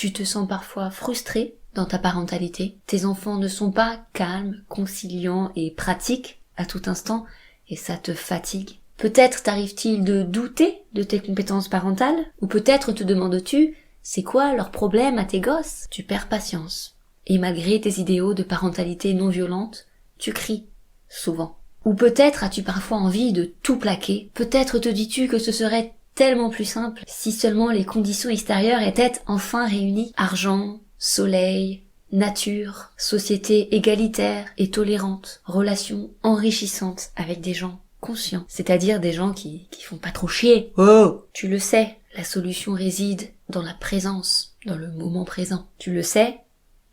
Tu te sens parfois frustré dans ta parentalité. Tes enfants ne sont pas calmes, conciliants et pratiques à tout instant, et ça te fatigue. Peut-être t'arrive-t-il de douter de tes compétences parentales, ou peut-être te demandes-tu, c'est quoi leur problème à tes gosses? Tu perds patience. Et malgré tes idéaux de parentalité non violente, tu cries, souvent. Ou peut-être as-tu parfois envie de tout plaquer. Peut-être te dis-tu que ce serait tellement plus simple si seulement les conditions extérieures étaient enfin réunies. Argent, soleil, nature, société égalitaire et tolérante, relations enrichissantes avec des gens conscients, c'est-à-dire des gens qui font pas trop chier. Oh! Tu le sais, la solution réside dans la présence, dans le moment présent. Tu le sais,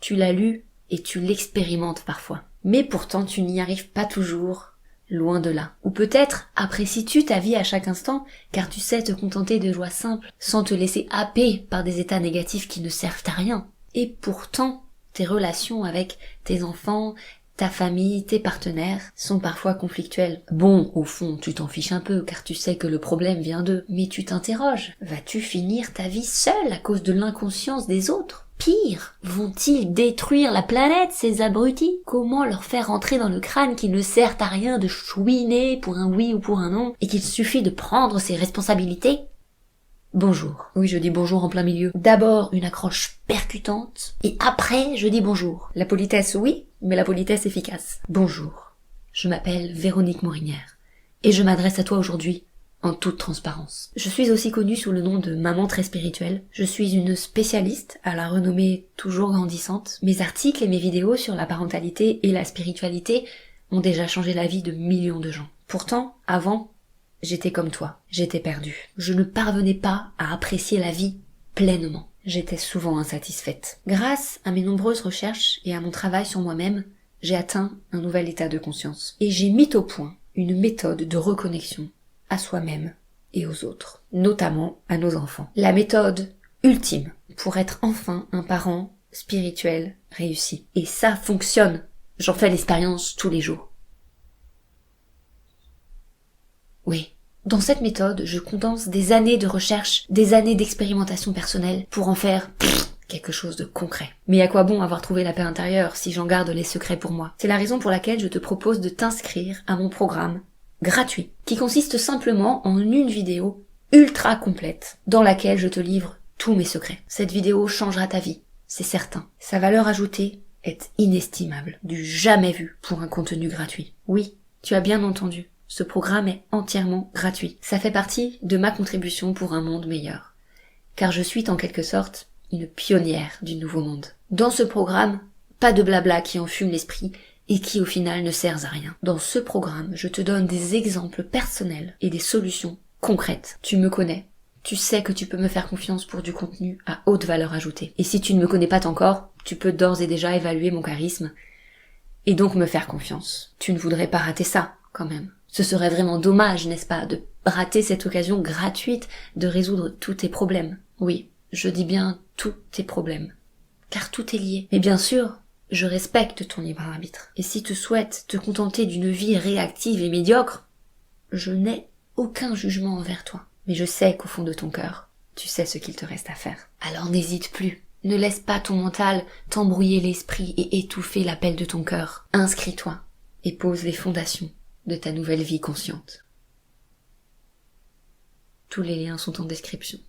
tu l'as lu et tu l'expérimentes parfois. Mais pourtant tu n'y arrives pas toujours, loin de là. Ou peut-être apprécies-tu ta vie à chaque instant car tu sais te contenter de joies simples sans te laisser happer par des états négatifs qui ne servent à rien. Et pourtant, tes relations avec tes enfants, ta famille, tes partenaires sont parfois conflictuelles. Bon, au fond, tu t'en fiches un peu car tu sais que le problème vient d'eux. Mais tu t'interroges, vas-tu finir ta vie seule à cause de l'inconscience des autres? Pire, vont-ils détruire la planète, ces abrutis? Comment leur faire rentrer dans le crâne qu'il ne sert à rien de chouiner pour un oui ou pour un non, et qu'il suffit de prendre ses responsabilités? Bonjour. Oui, je dis bonjour en plein milieu. D'abord une accroche percutante, et après je dis bonjour. La politesse, oui, mais la politesse efficace. Bonjour. Je m'appelle Véronique Morinière, et je m'adresse à toi aujourd'hui en toute transparence. Je suis aussi connue sous le nom de maman très spirituelle. Je suis une spécialiste à la renommée toujours grandissante. Mes articles et mes vidéos sur la parentalité et la spiritualité ont déjà changé la vie de millions de gens. Pourtant, avant, j'étais comme toi, j'étais perdue. Je ne parvenais pas à apprécier la vie pleinement. J'étais souvent insatisfaite. Grâce à mes nombreuses recherches et à mon travail sur moi-même, j'ai atteint un nouvel état de conscience. Et j'ai mis au point une méthode de reconnexion à soi-même et aux autres, notamment à nos enfants. La méthode ultime pour être enfin un parent spirituel réussi. Et ça fonctionne. J'en fais l'expérience tous les jours. Oui. Dans cette méthode, je condense des années de recherche, des années d'expérimentation personnelle pour en faire quelque chose de concret. Mais à quoi bon avoir trouvé la paix intérieure si j'en garde les secrets pour moi? C'est la raison pour laquelle je te propose de t'inscrire à mon programme gratuit, qui consiste simplement en une vidéo ultra complète, dans laquelle je te livre tous mes secrets. Cette vidéo changera ta vie, c'est certain. Sa valeur ajoutée est inestimable, du jamais vu pour un contenu gratuit. Oui, tu as bien entendu, ce programme est entièrement gratuit. Ça fait partie de ma contribution pour un monde meilleur, car je suis en quelque sorte une pionnière du nouveau monde. Dans ce programme, pas de blabla qui enfume l'esprit et qui au final ne sert à rien. Dans ce programme, je te donne des exemples personnels et des solutions concrètes. Tu me connais, tu sais que tu peux me faire confiance pour du contenu à haute valeur ajoutée. Et si tu ne me connais pas encore, tu peux d'ores et déjà évaluer mon charisme et donc me faire confiance. Tu ne voudrais pas rater ça, quand même. Ce serait vraiment dommage, n'est-ce pas, de rater cette occasion gratuite de résoudre tous tes problèmes. Oui, je dis bien tous tes problèmes, car tout est lié. Mais bien sûr, je respecte ton libre arbitre. Et si tu souhaites te contenter d'une vie réactive et médiocre, je n'ai aucun jugement envers toi. Mais je sais qu'au fond de ton cœur, tu sais ce qu'il te reste à faire. Alors n'hésite plus. Ne laisse pas ton mental t'embrouiller l'esprit et étouffer l'appel de ton cœur. Inscris-toi et pose les fondations de ta nouvelle vie consciente. Tous les liens sont en description.